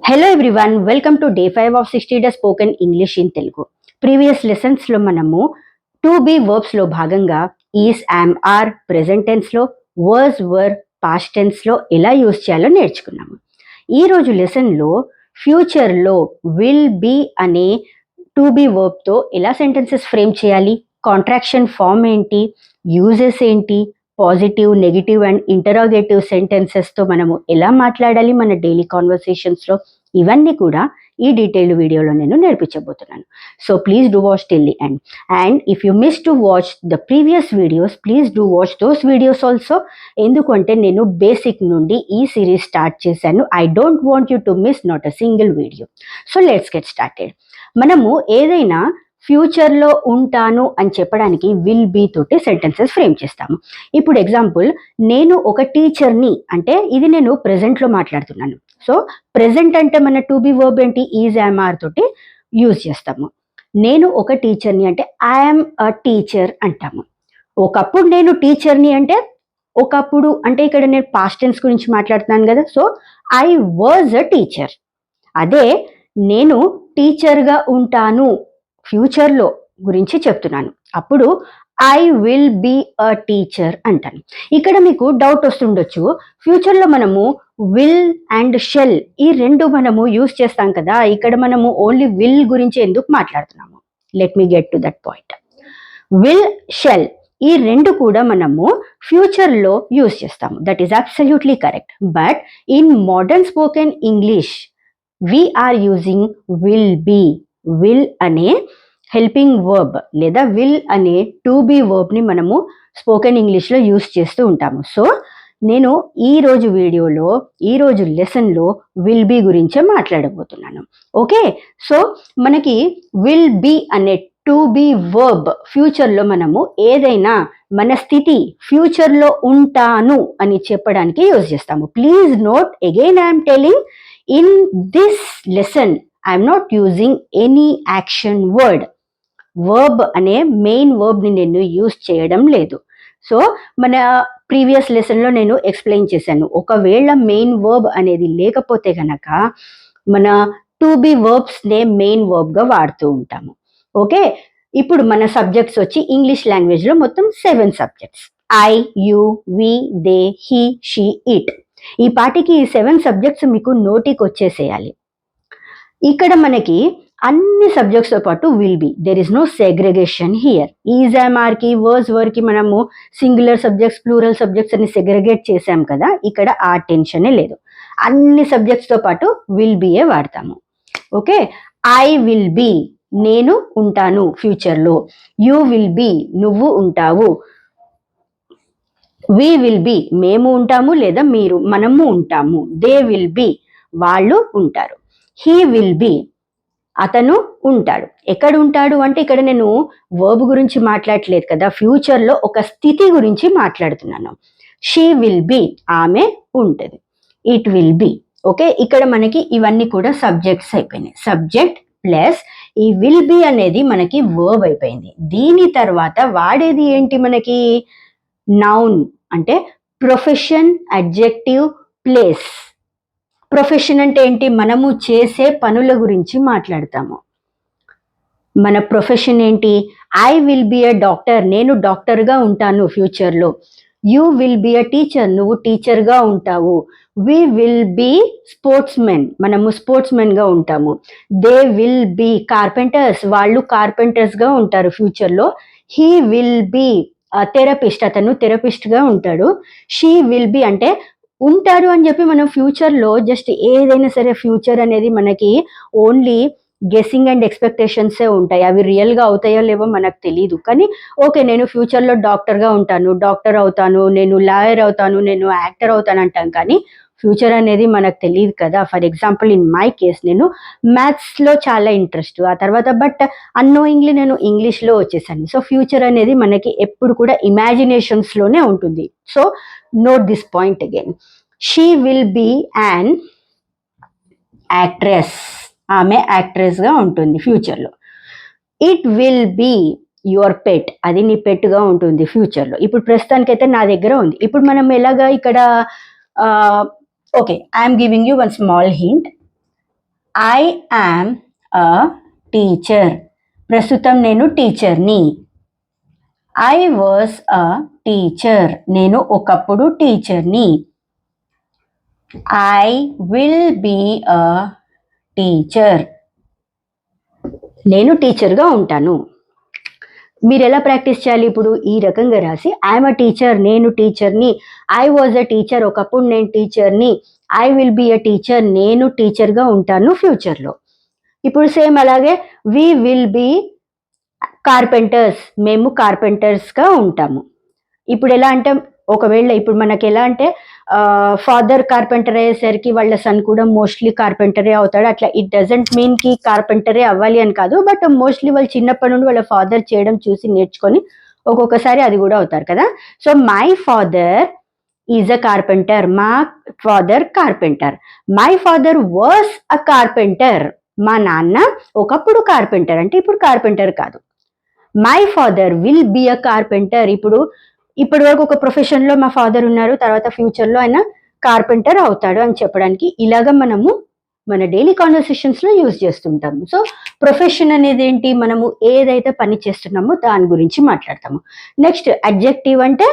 Hello everyone, welcome to day 5 of 60 days spoken English in Telugu. Previous లెసన్స్లో మనము to be వర్బ్స్లో భాగంగా is, am, are, present టెన్స్లో, was, were, past టెన్స్లో ఎలా యూజ్ చేయాలో నేర్చుకున్నాము. ఈరోజు లెసన్లో ఫ్యూచర్లో విల్ బీ అనే టు బీ వర్బ్తో ఎలా సెంటెన్సెస్ ఫ్రేమ్ చేయాలి, కాంట్రాక్షన్ ఫామ్ ఏంటి, యూజెస్ ఏంటి, పాజిటివ్, నెగిటివ్ అండ్ ఇంటరాగేటివ్ సెంటెన్సెస్తో మనము ఎలా మాట్లాడాలి మన డైలీ కాన్వర్సేషన్స్లో, ఇవన్నీ కూడా ఈ డీటెయిల్డ్ వీడియోలో నేను నేర్పించబోతున్నాను. So please do watch till the end. And if you miss to watch the previous videos, please do watch those videos also. ఎందుకంటే నేను బేసిక్ నుండి ఈ సిరీస్ స్టార్ట్ చేశాను. I don't want you to miss not a single video. So let's get started. మనము ఏదైనా ఫ్యూచర్లో ఉంటాను అని చెప్పడానికి విల్ బీ తోటి సెంటెన్సెస్ ఫ్రేమ్ చేస్తాము. ఇప్పుడు ఎగ్జాంపుల్, నేను ఒక టీచర్ని అంటే ఇది నేను ప్రెజెంట్లో మాట్లాడుతున్నాను. సో ప్రెజెంట్ అంటే మన టు బీ వర్బ్ ఏంటి, ఈజ్, యామ్, ఆర్ తోటి యూజ్ చేస్తాము. నేను ఒక టీచర్ని అంటే ఐఎమ్ అ టీచర్ అంటాము. ఒకప్పుడు నేను టీచర్ని అంటే ఒకప్పుడు అంటే ఇక్కడ నేను పాస్ట్ టెన్స్ గురించి మాట్లాడుతున్నాను కదా. So I was a teacher. అదే నేను టీచర్గా ఉంటాను ఫ్యూచర్లో గురించి చెప్తున్నాను. అప్పుడు I will be a teacher అంటాను. ఇక్కడ మీకు డౌట్ వస్తుండొచ్చు, ఫ్యూచర్లో మనము విల్ అండ్ షెల్ ఈ రెండు మనము యూజ్ చేస్తాం కదా, ఇక్కడ మనము ఓన్లీ విల్ గురించి ఎందుకు మాట్లాడుతున్నాము? Let me get to that point. Will, shall ఈ రెండు కూడా మనము ఫ్యూచర్లో యూజ్ చేస్తాము. That is absolutely correct. But in modern spoken English we are using will be. Will అనే హెల్పింగ్ వర్బ్ లేదా విల్ అనే టు బీ వర్బ్ని మనము స్పోకెన్ ఇంగ్లీష్లో యూజ్ చేస్తూ ఉంటాము. సో నేను ఈరోజు వీడియోలో ఈరోజు లెసన్లో విల్ బీ గురించే మాట్లాడబోతున్నాను. ఓకే, సో మనకి విల్ బీ అనే టు బీ వర్బ్ ఫ్యూచర్లో మనము ఏదైనా మన స్థితి ఫ్యూచర్లో ఉంటాను అని చెప్పడానికి యూజ్ చేస్తాము. Please note again, I'm telling in this lesson I'm not using any action word. Verb అనే మెయిన్ వర్బ్ని నేను యూజ్ చేయడం లేదు. సో మన ప్రీవియస్ లెసన్లో నేను ఎక్స్ప్లెయిన్ చేశాను, ఒకవేళ మెయిన్ వర్బ్ అనేది లేకపోతే కనుక మన టు బీ వర్బ్స్నే మెయిన్ వర్బ్గా వాడుతూ ఉంటాము. ఓకే, ఇప్పుడు మన సబ్జెక్ట్స్ వచ్చి ఇంగ్లీష్ లాంగ్వేజ్లో మొత్తం 7 subjects. I, you, we, they, he, she, it. ఈ పాటికి ఈ 7 సబ్జెక్ట్స్ మీకు నోటికి వచ్చేసేయాలి. ఇక్కడ మనకి అన్ని సబ్జెక్ట్స్తో పాటు will be, there is no segregation here. Is, am, ఆర్కి, వర్స్, వర్కి మనము సింగులర్ సబ్జెక్ట్స్, ప్లూరల్ సబ్జెక్ట్స్ అని సెగ్రిగేట్ చేసాం కదా, ఇక్కడ ఆ టెన్షనే లేదు. అన్ని సబ్జెక్ట్స్తో పాటు విల్ బీయే వాడతాము. ఓకే, ఐ విల్ బీ నేను ఉంటాను ఫ్యూచర్లో. యూ విల్ బీ నువ్వు ఉంటావు. వి విల్ బీ మేము ఉంటాము లేదా మీరు మనము ఉంటాము. దే విల్ బీ వాళ్ళు ఉంటారు. హీ విల్ బీ అతను ఉంటాడు. ఎక్కడ ఉంటాడు అంటే ఇక్కడ నేను వర్బ్ గురించి మాట్లాడట్లేదు కదా, ఫ్యూచర్లో ఒక స్థితి గురించి మాట్లాడుతున్నాను. షీ విల్ బీ ఆమె ఉంటుంది. It will be. ఓకే, ఇక్కడ మనకి ఇవన్నీ కూడా సబ్జెక్ట్స్ అయిపోయినాయి. సబ్జెక్ట్ ప్లస్ ఈ విల్ బీ అనేది మనకి వర్బ్ అయిపోయింది. దీని తర్వాత వాడేది ఏంటి మనకి? నౌన్ అంటే ప్రొఫెషన్, అడ్జెక్టివ్, ప్లేస్. ప్రొఫెషన్ అంటే ఏంటి? మనము చేసే పనుల గురించి మాట్లాడతాము. మన ప్రొఫెషన్ ఏంటి? I will be a doctor నేను డాక్టర్గా ఉంటాను ఫ్యూచర్లో. You will be a teacher నువ్వు టీచర్గా ఉంటావు. We will be sportsmen మనము స్పోర్ట్స్ మెన్గా ఉంటాము. దే విల్ బి కార్పెంటర్స్ వాళ్ళు కార్పెంటర్స్గా ఉంటారు ఫ్యూచర్లో. హీ విల్ బి థెరపిస్ట్ అతను థెరపిస్ట్గా ఉంటాడు. షీ విల్ బి అంటే ఉంటాడు అని చెప్పి మనం ఫ్యూచర్లో జస్ట్ ఏదైనా సరే ఫ్యూచర్ అనేది మనకి ఓన్లీ గెస్సింగ్ అండ్ ఎక్స్పెక్టేషన్సే ఉంటాయి. అవి రియల్గా అవుతాయో లేవో మనకు తెలియదు. కానీ ఓకే, నేను ఫ్యూచర్లో డాక్టర్గా ఉంటాను, డాక్టర్ అవుతాను, నేను లాయర్ అవుతాను, నేను యాక్టర్ అవుతాను అంటాం. కానీ ఫ్యూచర్ అనేది మనకు తెలియదు కదా. For example in my case నేను మ్యాథ్స్లో చాలా ఇంట్రెస్ట్, ఆ తర్వాత బట్ అన్నోయింగ్లీ నేను ఇంగ్లీష్లో వచ్చేసాను. సో ఫ్యూచర్ అనేది మనకి ఎప్పుడు కూడా ఇమాజినేషన్స్లోనే ఉంటుంది. So note this point again. She will be an actress ఆమె యాక్ట్రెస్గా ఉంటుంది ఫ్యూచర్లో. It will be your pet అది నీ పెట్గా ఉంటుంది ఫ్యూచర్లో. ఇప్పుడు ప్రస్తుతానికైతే నా దగ్గర ఉంది. ఇప్పుడు మనం ఎలాగా ఇక్కడ okay, I'm giving you one small hint. I am a teacher. ప్రస్తుతం నేను టీచర్ని. I was a teacher. నేను ఒకప్పుడు టీచర్ని. I will be a teacher. నేను టీచర్గా ఉంటాను. మీరు ఎలా ప్రాక్టీస్ చేయాలి? ఇప్పుడు ఈ రకంగా రాసి ఐఎమ్ అ టీచర్, నేను టీచర్ని. ఐ వాజ్ అ టీచర్, ఒకప్పుడు నేను టీచర్ని. I will be a teacher, నేను టీచర్గా ఉంటాను ఫ్యూచర్లో. ఇప్పుడు సేమ్ అలాగే వి విల్ బీ కార్పెంటర్స్, మేము కార్పెంటర్స్గా ఉంటాము. ఇప్పుడు ఎలా అంటే ఒకవేళ ఇప్పుడు మనకి ఎలా అంటే ఫాదర్ కార్పెంటర్ అయ్యేసరికి వాళ్ళ సన్ కూడా మోస్ట్లీ కార్పెంటరే అవుతాడు. అట్లా ఇట్ డజంట్ మీన్ కి కార్పెంటరే అవ్వాలి అని కాదు, బట్ మోస్ట్లీ వాళ్ళు చిన్నప్పటి నుండి వాళ్ళ ఫాదర్ చేయడం చూసి నేర్చుకొని ఒక్కొక్కసారి అది కూడా అవుతారు కదా. So my father is a carpenter, మా father carpenter. My father was a carpenter, మా నాన్న ఒకప్పుడు కార్పెంటర్ అంటే ఇప్పుడు కార్పెంటర్ కాదు. My father will be a carpenter, ఇప్పటి వరకు ఒక ప్రొఫెషన్ లో మా ఫాదర్ ఉన్నారు, తర్వాత ఫ్యూచర్ లో ఆయన కార్పెంటర్ అవుతాడు అని చెప్పడానికి ఇలాగ మనము మన డైలీ కాన్వర్సేషన్స్ లో యూజ్ చేస్తుంటాము. సో ప్రొఫెషన్ అనేది ఏంటి? మనము ఏదైతే పని చేస్తున్నామో దాని గురించి మాట్లాడతాము. నెక్స్ట్ అడ్జెక్టివ్ అంటే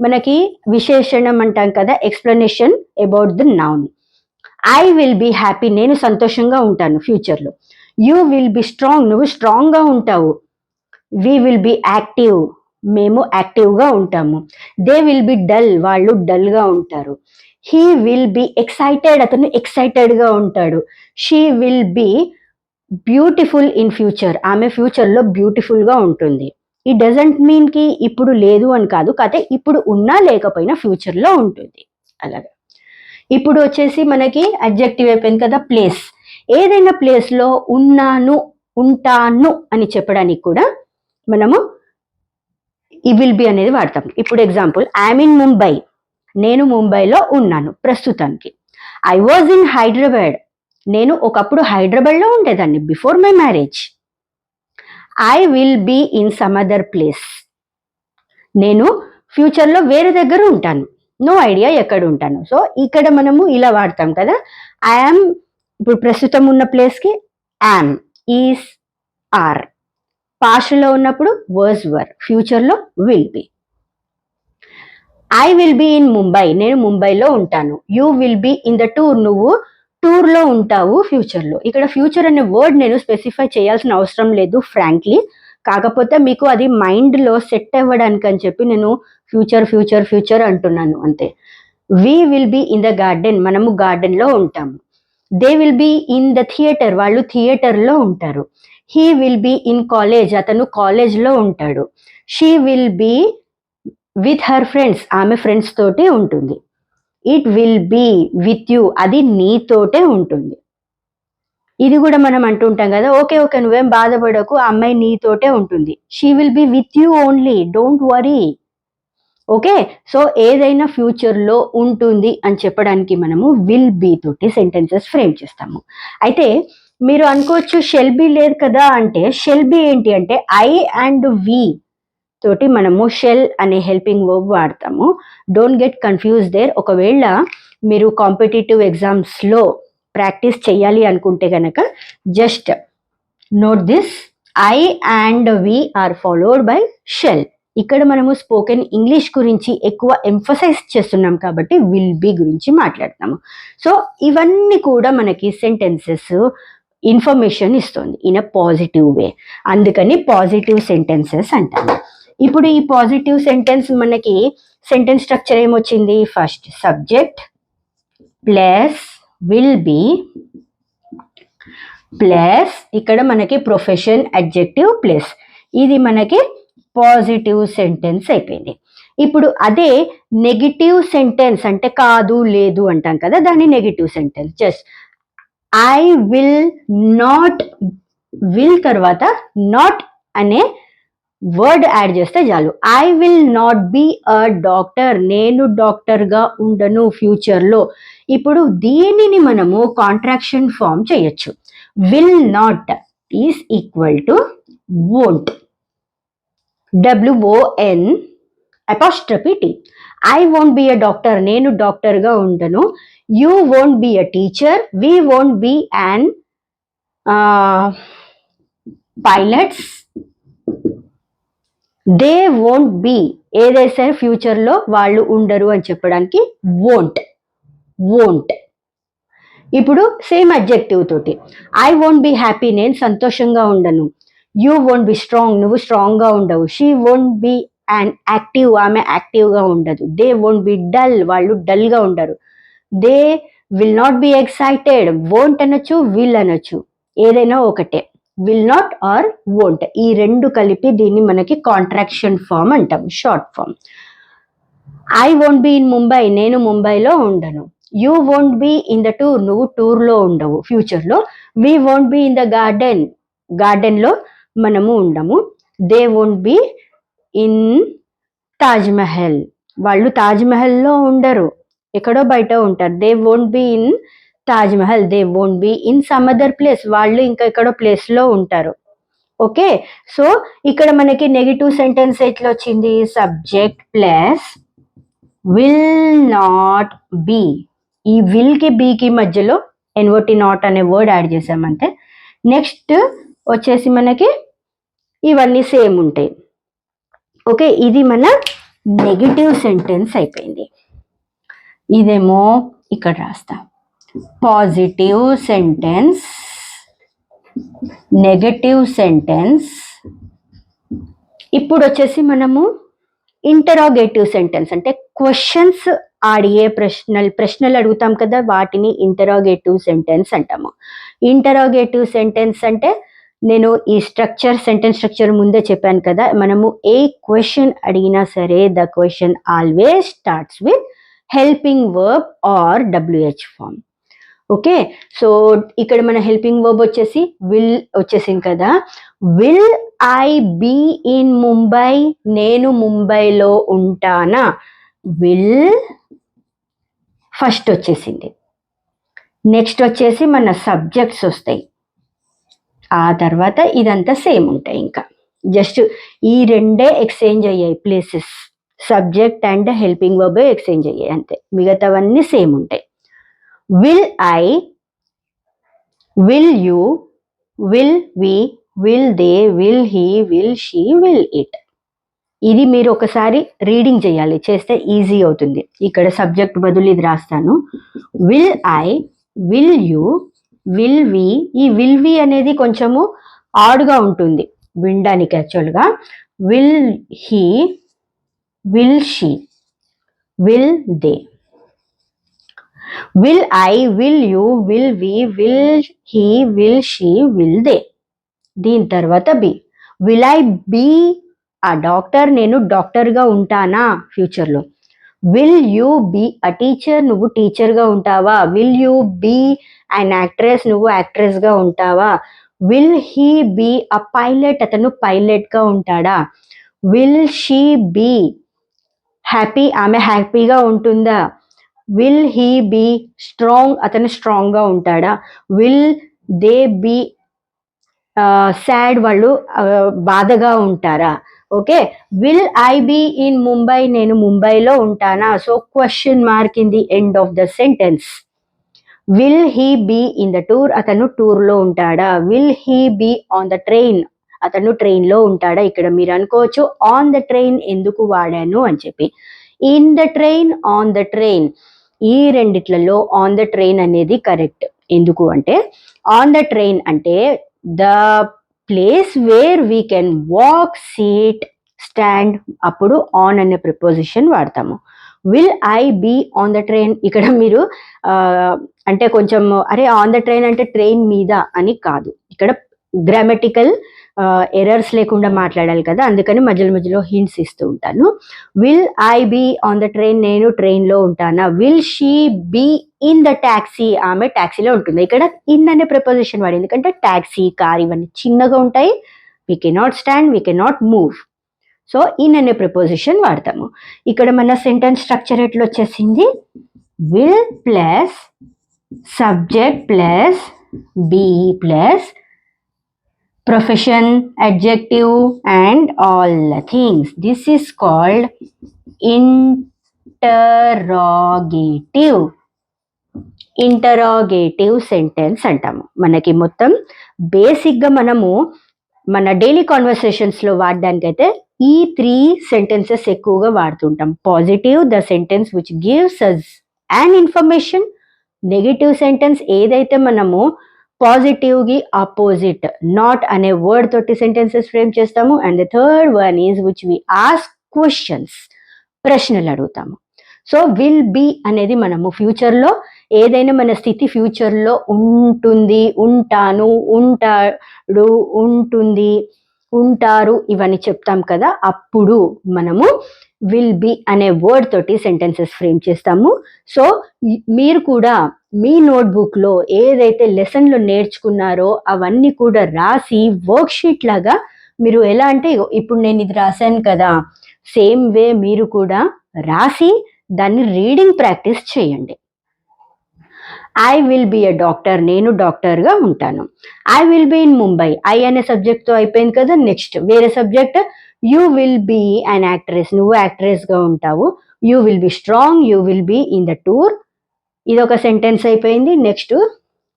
మనకి విశేషణం అంటాం కదా, explanation about the noun. I will be happy, నేను సంతోషంగా ఉంటాను ఫ్యూచర్ లో. యూ విల్ బి స్ట్రాంగ్, నువ్వు స్ట్రాంగ్ గా ఉంటావు. వి విల్ బి యాక్టివ్, మేము యాక్టివ్గా ఉంటాము. దే విల్ బి డల్, వాళ్ళు డల్గా ఉంటారు. హీ విల్ బి ఎక్సైటెడ్, అతను ఎక్సైటెడ్గా ఉంటాడు. She will be beautiful in future, ఆమె ఫ్యూచర్లో బ్యూటిఫుల్గా ఉంటుంది. ఈ డజంట్ మీన్ కి ఇప్పుడు లేదు అని కాదు, కాకపోతే ఇప్పుడు ఉన్నా లేకపోయినా ఫ్యూచర్లో ఉంటుంది అలాగా. ఇప్పుడు వచ్చేసి మనకి అడ్జెక్టివ్ అయిపోయింది కదా, ప్లేస్. ఏదైనా ప్లేస్లో ఉన్నాను, ఉంటాను అని చెప్పడానికి కూడా మనము ఈ విల్ బి అనేది వాడతాం. ఇప్పుడు ఎగ్జాంపుల్, ఐఎమ్ ఇన్ ముంబై, నేను ముంబైలో ఉన్నాను ప్రస్తుతానికి. ఐ వాజ్ ఇన్ హైదరాబాద్, నేను ఒకప్పుడు హైదరాబాద్లో ఉండేదాన్ని before my marriage. I will be in some other place, నేను ఫ్యూచర్లో వేరే దగ్గర ఉంటాను, నో ఐడియా ఎక్కడ ఉంటాను. సో ఇక్కడ మనము ఇలా వాడతాం కదా. ఐఎమ్ ఇప్పుడు ప్రస్తుతం ఉన్న ప్లేస్కి యామ్, ఈస్, ఆర్. పాస్ట్లో ఉన్నప్పుడు వర్స్ వర్, ఫ్యూచర్లో will be. I will be in Mumbai, నేను ముంబైలో ఉంటాను. You will be in the tour, నువ్వు టూర్లో ఉంటావు ఫ్యూచర్లో. ఇక్కడ ఫ్యూచర్ అనే వర్డ్ నేను స్పెసిఫై చేయాల్సిన అవసరం లేదు ఫ్రాంక్లీ, కాకపోతే మీకు అది మైండ్లో సెట్ అవ్వడానికి అని చెప్పి నేను ఫ్యూచర్ ఫ్యూచర్ ఫ్యూచర్ అంటున్నాను అంతే. We will be in the garden, మనము గార్డెన్లో ఉంటాము. They will be in the theatre, వాళ్ళు థియేటర్లో ఉంటారు. He will be in college, అతను కాలేజ్లో ఉంటాడు. She will be with her friends, ఆమె ఫ్రెండ్స్ తోటి ఉంటుంది. It will be with you, అది నీతోటే ఉంటుంది. ఇది కూడా మనం అంటుంటాం కదా, ఓకే ఓకే నువ్వేం బాధపడకు, ఆ అమ్మాయి నీతోటే ఉంటుంది. She will be with you only, don't worry. Okay, so ఏదైనా ఫ్యూచర్లో ఉంటుంది అని చెప్పడానికి మనము విల్ బీ తోటి సెంటెన్సెస్ ఫ్రేమ్ చేస్తాము. అయితే మీరు అనుకోవచ్చు షెల్ బి లేదు కదా అంటే, షెల్ బి ఏంటి అంటే ఐ అండ్ వి తోటి మనము షెల్ అనే హెల్పింగ్ వర్బ్ వాడతాము. Don't get confuse there. ఒకవేళ మీరు కాంపిటేటివ్ ఎగ్జామ్స్లో ప్రాక్టీస్ చేయాలి అనుకుంటే గనక just note this, I and we are followed by shall. ఇక్కడ మనము స్పోకెన్ ఇంగ్లీష్ గురించి ఎక్కువ ఎంఫసైజ్ చేస్తున్నాం కాబట్టి విల్ బి గురించి మాట్లాడతాము. సో ఇవన్నీ కూడా మనకి సెంటెన్సెస్ ఇన్ఫర్మేషన్ ఇస్తుంది ఇన్ అ పాజిటివ్ వే, అందుకని పాజిటివ్ సెంటెన్సెస్ అంటాము. ఇప్పుడు ఈ పాజిటివ్ సెంటెన్స్ మనకి సెంటెన్స్ స్ట్రక్చర్ ఏమొచ్చింది? First subject plus will be plus ఇక్కడ మనకి ప్రొఫెషన్ అడ్జెక్టివ్ ప్లస్, ఇది మనకి పాజిటివ్ సెంటెన్స్ అయిపోయింది. ఇప్పుడు అదే నెగిటివ్ సెంటెన్స్ అంటే కాదు లేదు అంటాం కదా, దాన్ని negative sentence. Just I will not, will తర్వాత నాట్ అనే వర్డ్ యాడ్ చేస్తే చాలు. I will not be a doctor, నేను డాక్టర్గా ఉండను ఫ్యూచర్లో. ఇప్పుడు దీనిని మనము కాంట్రాక్షన్ ఫామ్ చేయొచ్చు. Will not is equal to won't, WON apostrophe T. I won't be a doctor, నేను డాక్టర్గా ఉండను. You won't be a teacher, we won't be an pilots, they won't be, ఏదైతే ఫ్యూచర్లో వాళ్ళు ఉండరు అని చెప్పడానికి వోంట్. వోంట్. ఇప్పుడు సేమ్ అడ్జెక్టివ్ తోటి, ఐ వోంట్ బి హ్యాపీ, నేను సంతోషంగా ఉండను. యూ వోంట్ బి స్ట్రాంగ్, నువ్వు స్ట్రాంగ్గా ఉండవు. She won't be and active, ఆమె యాక్టివ్గా ఉండదు. దే వోంట్ బి డల్, వాళ్ళు డల్గా ఉండరు. They will not B excited, won't అనొచ్చు, విల్ అనొచ్చు, ఏదైనా ఒకటే. విల్ నాట్ ఆర్ వోంట్, ఈ రెండు కలిపి దీన్ని మనకి కాంట్రాక్షన్ ఫామ్ అంటాం, short form. I won't be in Mumbai, నేను ముంబైలో ఉండను. You won't be in the tour, నువ్వు టూర్లో ఉండవు ఫ్యూచర్లో. We won't be in the garden, గార్డెన్లో మనము ఉండము. They won't be in Taj Mahal, వాళ్ళు తాజ్ మహల్లో ఉండరు, ఎక్కడో బయట ఉంటారు. They won't be in Taj Mahal, they won't be in some other place, వాళ్ళు ఇంకా ఎక్కడో ప్లేస్లో ఉంటారు. ఓకే, సో ఇక్కడ మనకి నెగిటివ్ సెంటెన్స్ ఎట్లా వచ్చింది? Subject plus will not B, ఈ విల్ కి బి కి మధ్యలో ఎన్ఓటి నాట్ అనే వర్డ్ యాడ్ చేసామంటే నెక్స్ట్ వచ్చేసి మనకి ఇవన్నీ సేమ్ ఉంటాయి. ఓకే, ఇది మన నెగిటివ్ సెంటెన్స్ అయిపోయింది. ఇదేమో ఇక్కడ రాస్తా, పాజిటివ్ సెంటెన్స్, నెగటివ్ సెంటెన్స్. ఇప్పుడు వచ్చేసి మనము ఇంటరాగేటివ్ సెంటెన్స్, అంటే క్వశ్చన్స్ అడిగే ప్రశ్నలు అడుగుతాం కదా, వాటిని ఇంటరాగేటివ్ సెంటెన్స్ అంటాము. ఇంటరాగేటివ్ సెంటెన్స్ అంటే నేను ఈ సెంటెన్స్ స్ట్రక్చర్ ముందే చెప్పాను కదా, మనము ఏ క్వశ్చన్ అడిగినా సరే the question always starts with helping verb or WH form. Okay, so ఇక్కడ మన హెల్పింగ్ వర్బ్ వచ్చేసి విల్ వచ్చేసింది కదా. Will I be in Mumbai, నేను ముంబైలో ఉంటానా, విల్ ఫస్ట్ వచ్చేసింది. నెక్స్ట్ వచ్చేసి మన సబ్జెక్ట్స్ వస్తాయి, ఆ తర్వాత ఇదంతా సేమ్ ఉంటాయి. ఇంకా జస్ట్ ఈ రెండే ఎక్స్చేంజ్ అయ్యాయి places, subject and helping verb exchange అయ్యాయి అంతే, మిగతావన్నీ సేమ్ ఉంటాయి. Will I, will you, will we, will they, will he, will she, will it. ఇది మీరు ఒకసారి రీడింగ్ చేయాలి, చేస్తే ఈజీ అవుతుంది. ఇక్కడ సబ్జెక్ట్ బదులు ఇది రాస్తాను, will I, will you, will we. ఈ విల్ వి అనేది కొంచెము ఆడుగా ఉంటుంది వినడానికి యాక్చువల్గా. Will he, will she, will they. Will I, will you, will we, will he, will she, will they. దీని తర్వాత be, will I be a doctor, నేను డాక్టర్గా ఉంటానా ఫ్యూచర్లో. Will you be a teacher, నువ్వు టీచర్గా ఉంటావా. Will you be an actress, నువ్వు యాక్ట్రెస్గా ఉంటావా. Will he be a pilot, అతను పైలట్గా ఉంటాడా. విల్ షీ బీ హ్యాపీ, ఆమె హ్యాపీగా ఉంటుందా. విల్ హీ బీ స్ట్రాంగ్, అతను స్ట్రాంగ్గా ఉంటాడా. విల్ దే బీ సాడ్, వాళ్ళు బాధగా ఉంటారా. Okay, will I be in Mumbai, నేను ముంబైలో ఉంటానా. So question mark in the end of the sentence. Will he be in the tour, అతను టూర్లో ఉంటాడా. Will he be on the train, అతను ట్రైన్లో ఉంటాడా. ఇక్కడ మీరు అనుకోవచ్చు ఆన్ ద ట్రైన్ ఎందుకు వాడాను అని చెప్పి. In the train, on the train, ఈ రెండిట్లలో ఆన్ ద ట్రైన్ అనేది కరెక్ట్. ఎందుకు అంటే ఆన్ ద ట్రైన్ అంటే the place where we can walk, seat, stand, అప్పుడు ఆన్ అనే ప్రిపోజిషన్ వాడతాము. Will I be on the train, ఇక్కడ మీరు అంటే కొంచెం అరే ఆన్ ద ట్రైన్ అంటే ట్రైన్ మీద అని కాదు, ఇక్కడ గ్రామటికల్ ఎర్రర్స్ లేకుండా మాట్లాడాలి కదా, అందుకని మధ్యలో మధ్యలో హింట్స్ ఇస్తూ ఉంటాను. Will I be on the train, నేను ట్రైన్లో ఉంటానా. Will she be in the taxi, ఆమె ట్యాక్సీలో ఉంటుంది. ఇక్కడ ఇన్ అనే ప్రిపోజిషన్ వాడి, ఎందుకంటే ట్యాక్సీ, కార్ ఇవన్నీ చిన్నగా ఉంటాయి, we cannot stand, we cannot move. So in అనే ప్రిపోజిషన్ వాడతాము. ఇక్కడ మన సెంటెన్స్ స్ట్రక్చర్ ఎట్లా వచ్చేసింది, will plus subject plus be plus profession, adjective and all the things. This is called interrogative. Interrogative sentence అంటాము. మనకి మొత్తం బేసిక్గా మనము మన డైలీ కాన్వర్సేషన్స్లో వాడడానికైతే ఈ 3 సెంటెన్సెస్ ఎక్కువగా వాడుతుంటాం. Positive, the sentence which gives us an information. Negative sentence ఏదైతే మనము పాజిటివ్కి ఆపోజిట్ నాట్ అనే వర్డ్ తోటి సెంటెన్సెస్ ఫ్రేమ్ చేస్తాము. And the third one is which we ask questions, ప్రశ్నలు అడుగుతాము. సో విల్ బీ అనేది మనము ఫ్యూచర్లో ఏదైనా మన స్థితి ఫ్యూచర్లో ఉంటుంది, ఉంటాను, ఉంటాడు, ఉంటుంది, ఉంటారు ఇవన్నీ చెప్తాం కదా, అప్పుడు మనము విల్ బీ అనే వర్డ్ తోటి సెంటెన్సెస్ ఫ్రేమ్ చేస్తాము. సో మీరు కూడా మీ నోట్బుక్లో ఏదైతే లెసన్లో నేర్చుకున్నారో అవన్నీ కూడా రాసి వర్క్షీట్ లాగా మీరు ఎలా అంటే ఇప్పుడు నేను ఇది రాశాను కదా, సేమ్ వే మీరు కూడా రాసి దాన్ని రీడింగ్ ప్రాక్టీస్ చేయండి. I will B a doctor, నేను డాక్టర్గా ఉంటాను. I will be in Mumbai, I అనే సబ్జెక్ట్తో అయిపోయింది కదా. నెక్స్ట్ వేరే subject, you will be an actress, నువ్వు యాక్ట్రెస్గా ఉంటావు. You will be strong, you will be in the tour, ఇదొక సెంటెన్స్ అయిపోయింది. నెక్స్ట్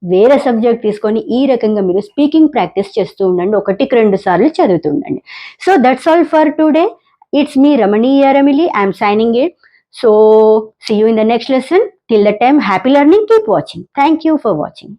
వేరే సబ్జెక్ట్ తీసుకొని ఈ రకంగా మీరు స్పీకింగ్ ప్రాక్టీస్ చేస్తూ ఉండండి, 1-2 సార్లు చదువుతూ ఉండండి. So that's all for today. It's me, Ramani Ramili. I'm signing it. So see you in the next lesson. Till that time, happy learning. Keep watching. Thank you for watching.